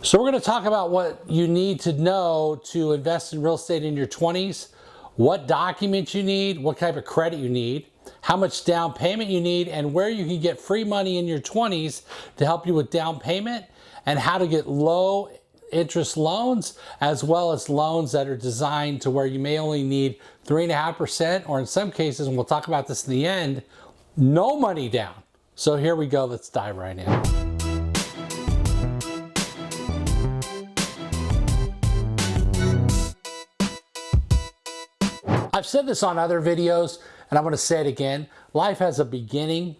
So we're going to talk about what you need to know to invest in real estate in your 20s, what documents you need, what type of credit you need, how much down payment you need, and where you can get free money in your 20s to help you with down payment, and how to get low interest loans, as well as loans that are designed to where you may only need 3.5%, or in some cases, and we'll talk about this in the end, no money down. So here we go, let's dive right in. I've said this on other videos, and I'm going to say it again. Life has a beginning,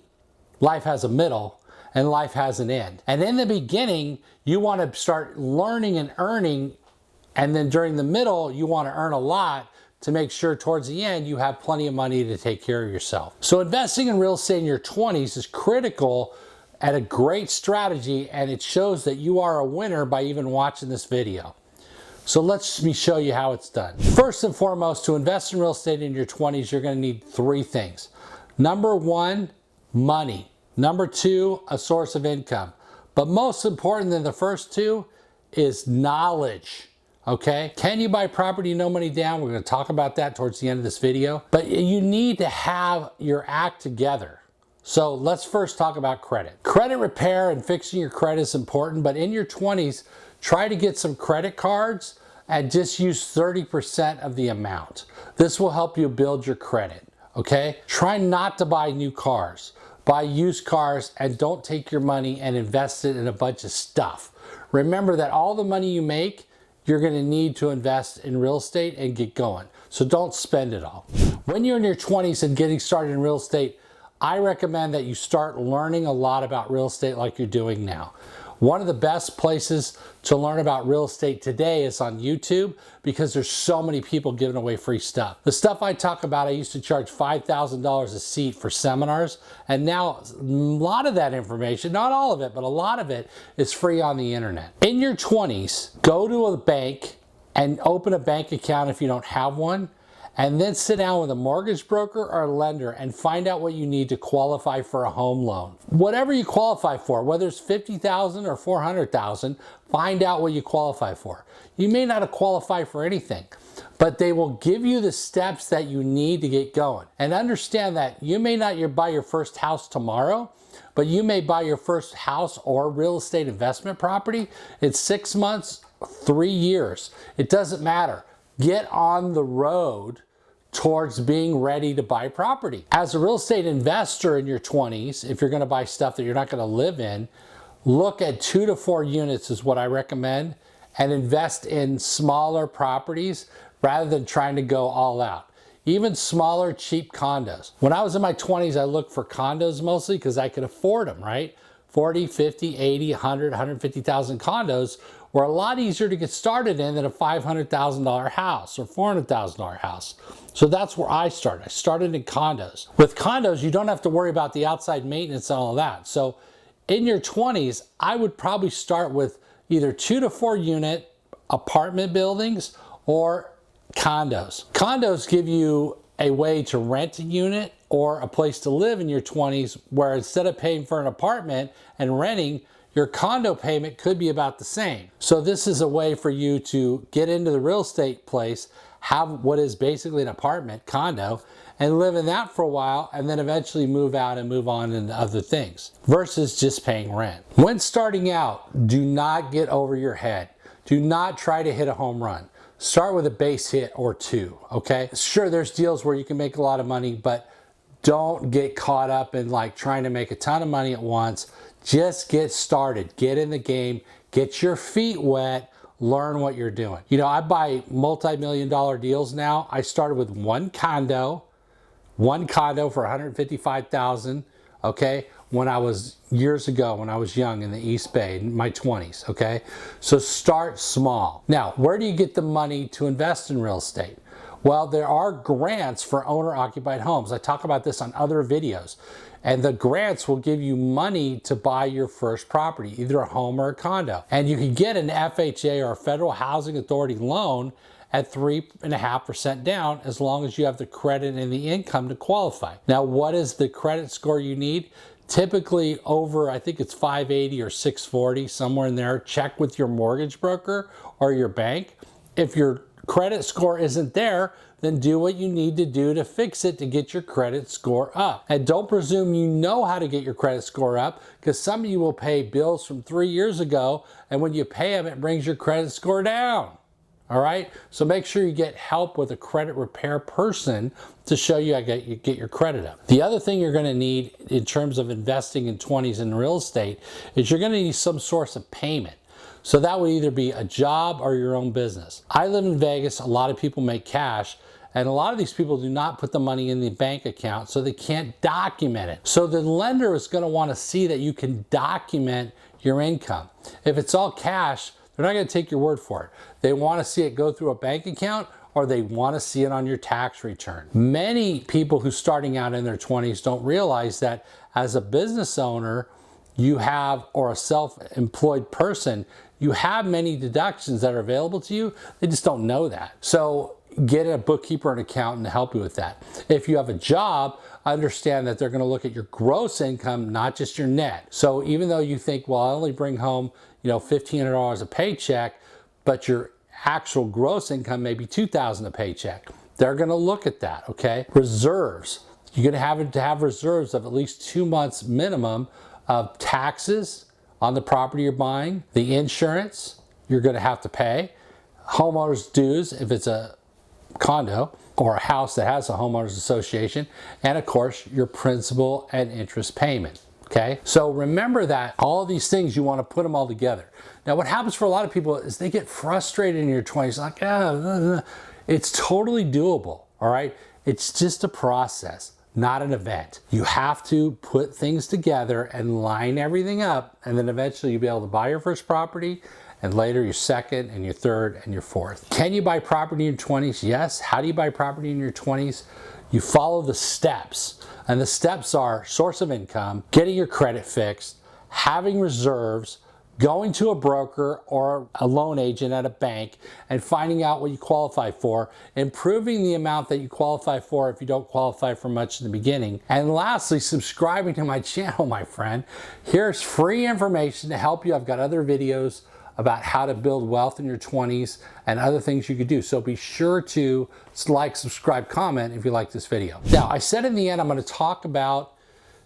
life has a middle, and life has an end. And in the beginning, you want to start learning and earning, and then during the middle, you want to earn a lot to make sure towards the end you have plenty of money to take care of yourself. So investing in real estate in your 20s is critical and a great strategy, and it shows that you are a winner by even watching this video. So let me show you how it's done. First and foremost, to invest in real estate in your 20s, you're going to need three things. Number one, money. Number two, a source of income. But most important than the first two is knowledge. Okay? Can you buy property, no money down? We're going to talk about that towards the end of this video. But you need to have your act together. So let's first talk about credit. Credit repair and fixing your credit is important, but in your 20s, try to get some credit cards and just use 30% of the amount. This will help you build your credit, okay? Try not to buy new cars. Buy used cars, and don't take your money and invest it in a bunch of stuff. Remember that all the money you make, you're gonna need to invest in real estate and get going. So don't spend it all. When you're in your 20s and getting started in real estate, I recommend that you start learning a lot about real estate like you're doing now. One of the best places to learn about real estate today is on YouTube, because there's so many people giving away free stuff. The stuff I talk about, I used to charge $5,000 a seat for seminars, and now a lot of that information, not all of it, but a lot of it is free on the internet. In your 20s, go to a bank and open a bank account if you don't have one, and then sit down with a mortgage broker or a lender and find out what you need to qualify for a home loan. Whatever you qualify for, whether it's $50,000 or $400,000, find out what you qualify for. You may not qualify for anything, but they will give you the steps that you need to get going. And understand that you may not buy your first house tomorrow, but you may buy your first house or real estate investment property in 6 months, 3 years. It doesn't matter. Get on the road towards being ready to buy property. As a real estate investor in your 20s, if you're going to buy stuff that you're not going to live in, look at 2 to 4 units is what I recommend, and invest in smaller properties rather than trying to go all out. Even smaller, cheap condos. When I was in my 20s, I looked for condos mostly because I could afford them, right? 40, 50, 80, 100, 150,000 condos were a lot easier to get started in than a $500,000 house or $400,000 house. So that's where I started. I started in condos. With condos, you don't have to worry about the outside maintenance and all of that. So in your 20s, I would probably start with either 2 to 4 unit apartment buildings or condos. Condos give you a way to rent a unit or a place to live in your 20s, where instead of paying for an apartment and renting, your condo payment could be about the same. So this is a way for you to get into the real estate place, have what is basically an apartment, condo, and live in that for a while, and then eventually move out and move on into other things, versus just paying rent. When starting out, do not get over your head. Do not try to hit a home run. Start with a base hit or two, okay? Sure, there's deals where you can make a lot of money, but don't get caught up in like trying to make a ton of money at once. Just get started, get in the game, get your feet wet, learn what you're doing. You know, I buy multi-million-dollar deals now. I started with one condo for $155,000, okay? When I was years ago, when I was young in the East Bay, in my 20s, okay? So start small. Now, where do you get the money to invest in real estate? Well, there are grants for owner-occupied homes. I talk about this on other videos. And the grants will give you money to buy your first property, either a home or a condo. And you can get an FHA or a Federal Housing Authority loan at 3.5% down, as long as you have the credit and the income to qualify. Now, what is the credit score you need? typically over, I think it's 580 or 640, somewhere in there. Check with your mortgage broker or your bank. If your credit score isn't there, then do what you need to do to fix it to get your credit score up. And don't presume you know how to get your credit score up, because some of you will pay bills from 3 years ago, and when you pay them, it brings your credit score down. All right, so make sure you get help with a credit repair person to show you how to get your credit up. The other thing you're going to need in terms of investing in 20s in real estate is you're going to need some source of payment. So that would either be a job or your own business. I live in Vegas. A lot of people make cash, and a lot of these people do not put the money in the bank account, so they can't document it. So the lender is going to want to see that you can document your income. If it's all cash, they're not going to take your word for it. They want to see it go through a bank account, or they want to see it on your tax return. Many people who are starting out in their 20s don't realize that as a business owner, you have, or a self-employed person, you have many deductions that are available to you. They just don't know that. So get a bookkeeper and accountant to help you with that. If you have a job, understand that they're going to look at your gross income, not just your net. So even though you think, well, I only bring home, $1,500 a paycheck, but your actual gross income may be $2,000 a paycheck, they're going to look at that. Okay. Reserves. You're going to have reserves of at least 2 months minimum of taxes on the property you're buying, the insurance you're going to have to pay, homeowners dues if it's a condo or a house that has a homeowners association, and of course your principal and interest payment. Okay, so remember that all of these things, you want to put them all together. Now what happens for a lot of people is they get frustrated in your 20s, like, it's totally doable. All right, it's just a process, not an event. You have to put things together and line everything up, and then eventually you'll be able to buy your first property, and later your second and your third and your fourth. Can you buy property in your 20s? Yes. How do you buy property in your 20s? You follow the steps, and the steps are source of income, getting your credit fixed, having reserves, going to a broker or a loan agent at a bank and finding out what you qualify for, improving the amount that you qualify for if you don't qualify for much in the beginning, and lastly, subscribing to my channel, my friend. Here's free information to help you. I've got other videos about how to build wealth in your 20s and other things you could do. So be sure to like, subscribe, comment if you like this video. Now, I said in the end, I'm going to talk about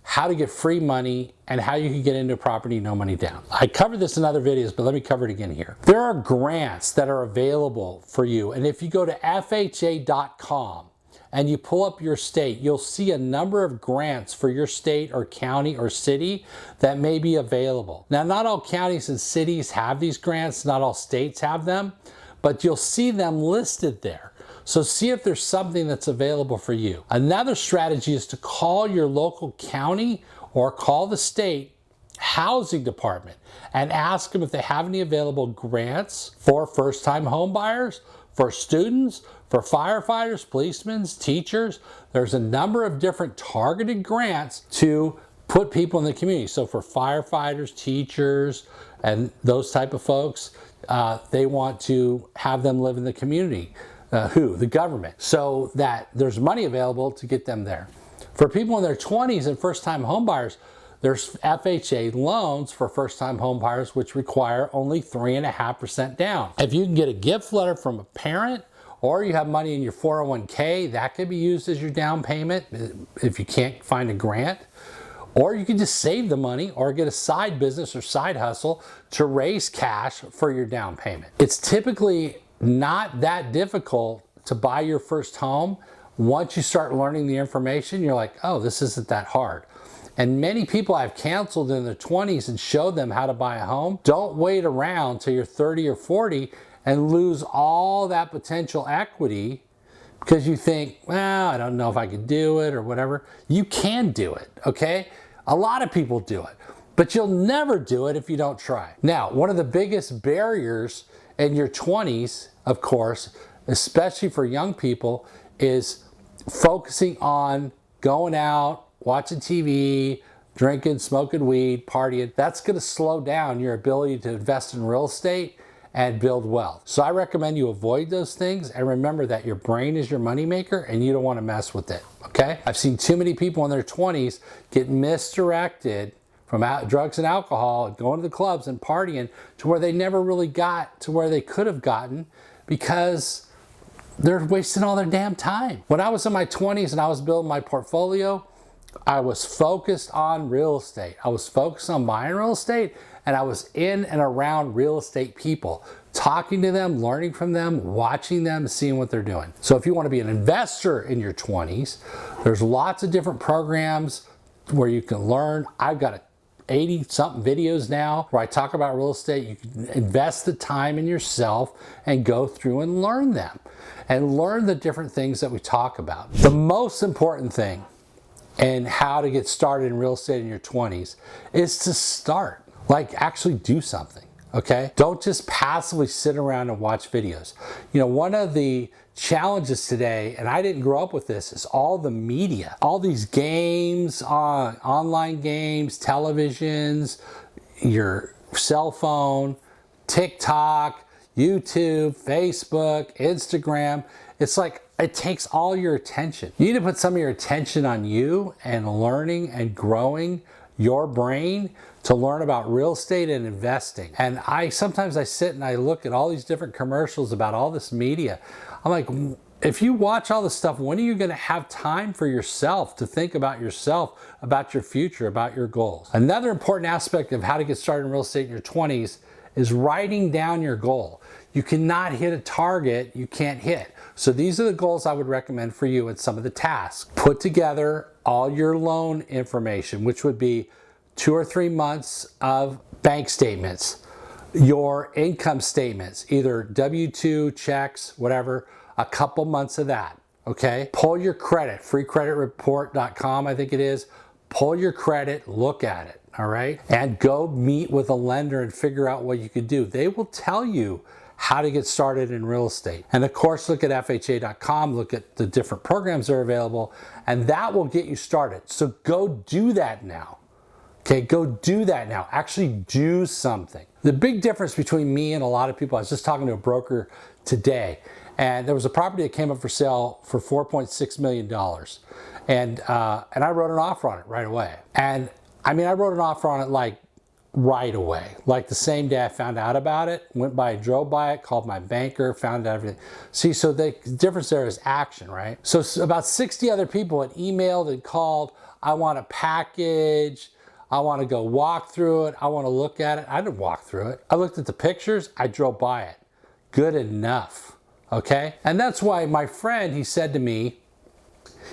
how to get free money and how you can get into a property no money down. I covered this in other videos, but let me cover it again here. There are grants that are available for you. And if you go to FHA.com and you pull up your state, you'll see a number of grants for your state or county or city that may be available. Now, not all counties and cities have these grants, not all states have them, but you'll see them listed there. So see if there's something that's available for you. Another strategy is to call your local county or call the state housing department and ask them if they have any available grants for first-time home buyers, for students, for firefighters, policemen, teachers. There's a number of different targeted grants to put people in the community. So for firefighters, teachers, and those type of folks, they want to have them live in the community. The government, so that there's money available to get them there. For people in their 20s and first-time home buyers, there's FHA loans for first-time home buyers, which require only 3.5% down. If you can get a gift letter from a parent, or you have money in your 401k, that could be used as your down payment if you can't find a grant. Or you can just save the money or get a side business or side hustle to raise cash for your down payment. It's typically not that difficult to buy your first home. Once you start learning the information, you're like, oh, this isn't that hard. And many people I've counseled in their 20s and showed them how to buy a home. Don't wait around till you're 30 or 40 and lose all that potential equity because you think, well, I don't know if I could do it or whatever. You can do it, okay? A lot of people do it, but you'll never do it if you don't try. Now, one of the biggest barriers in your 20s, of course, especially for young people, is focusing on going out, watching TV, drinking, smoking weed, partying. That's going to slow down your ability to invest in real estate and build wealth. So I recommend you avoid those things and remember that your brain is your moneymaker and you don't want to mess with it, okay? I've seen too many people in their 20s get misdirected from drugs and alcohol, going to the clubs and partying to where they never really got to where they could have gotten because they're wasting all their damn time. When I was in my 20s and I was building my portfolio, I was focused on real estate. I was focused on buying real estate, and I was in and around real estate people, talking to them, learning from them, watching them, seeing what they're doing. So if you want to be an investor in your 20s, there's lots of different programs where you can learn. I've got 80-something videos now where I talk about real estate. You can invest the time in yourself and go through and learn them and learn the different things that we talk about. The most important thing and how to get started in real estate in your 20s is to start. Like, actually do something, okay? Don't just passively sit around and watch videos. You know, one of the challenges today, and I didn't grow up with this, is all the media. All these games, online games, televisions, your cell phone, TikTok, YouTube, Facebook, Instagram. It's like, it takes all your attention. You need to put some of your attention on you and learning and growing your brain to learn about real estate and investing. And sometimes I sit and I look at all these different commercials about all this media. I'm like, if you watch all this stuff, when are you gonna have time for yourself to think about yourself, about your future, about your goals? Another important aspect of how to get started in real estate in your 20s is writing down your goal. You cannot hit a target you can't hit. So these are the goals I would recommend for you and some of the tasks. Put together all your loan information, which would be 2 or 3 months of bank statements, your income statements, either W-2, checks, whatever, a couple months of that, okay? Pull your credit, freecreditreport.com, I think it is. Pull your credit, look at it, all right? And go meet with a lender and figure out what you could do. They will tell you how to get started in real estate. And of course, look at FHA.com, look at the different programs that are available, and that will get you started. So go do that now. Okay, go do that now. Actually do something. The big difference between me and a lot of people, I was just talking to a broker today, and there was a property that came up for sale for $4.6 million. And I wrote an offer on it right away. And I mean, I wrote an offer on it like right away. Like the same day I found out about it, went by, drove by it, called my banker, found out everything. See, so the difference there is action, right? So about 60 other people had emailed and called, I want a package, I want to go walk through it, I want to look at it. I didn't walk through it. I looked at the pictures, I drove by it. Good enough, okay? And that's why my friend, he said to me,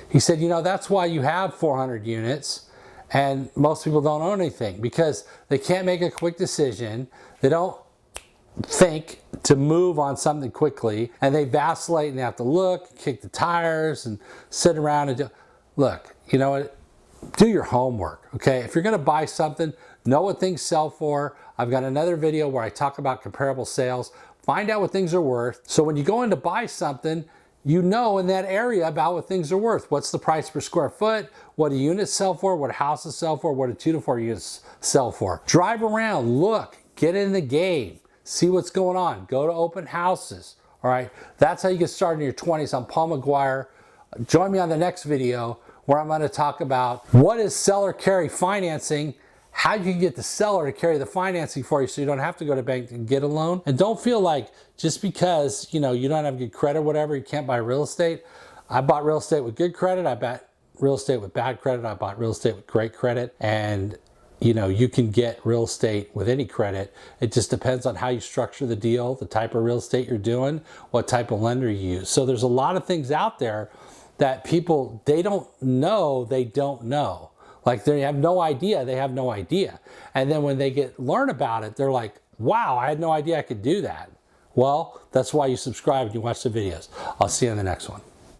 he said, you know, that's why you have 400 units and most people don't own anything, because they can't make a quick decision. They don't think to move on something quickly, and they vacillate and they have to look, kick the tires and sit around and do. Look, you know what? Do your homework, okay? If you're gonna buy something, know what things sell for. I've got another video where I talk about comparable sales. Find out what things are worth. So when you go in to buy something, you know in that area about what things are worth. What's the price per square foot? What do units sell for? What houses sell for? What do 2 to 4 units sell for? Drive around, look, get in the game, see what's going on. Go to open houses, all right? That's how you get started in your 20s. I'm Paul Maguire. Join me on the next video where I'm going to talk about what is seller carry financing, how you can get the seller to carry the financing for you so you don't have to go to bank and get a loan. And don't feel like just because, you know, you don't have good credit or whatever, you can't buy real estate. I bought real estate with good credit. I bought real estate with bad credit. I bought real estate with great credit. And you know, you can get real estate with any credit. It just depends on how you structure the deal, the type of real estate you're doing, what type of lender you use. So there's a lot of things out there that people, they don't know, Like they have no idea, they have no idea. And then when they learn about it, they're like, wow, I had no idea I could do that. Well, that's why you subscribe and you watch the videos. I'll see you in the next one.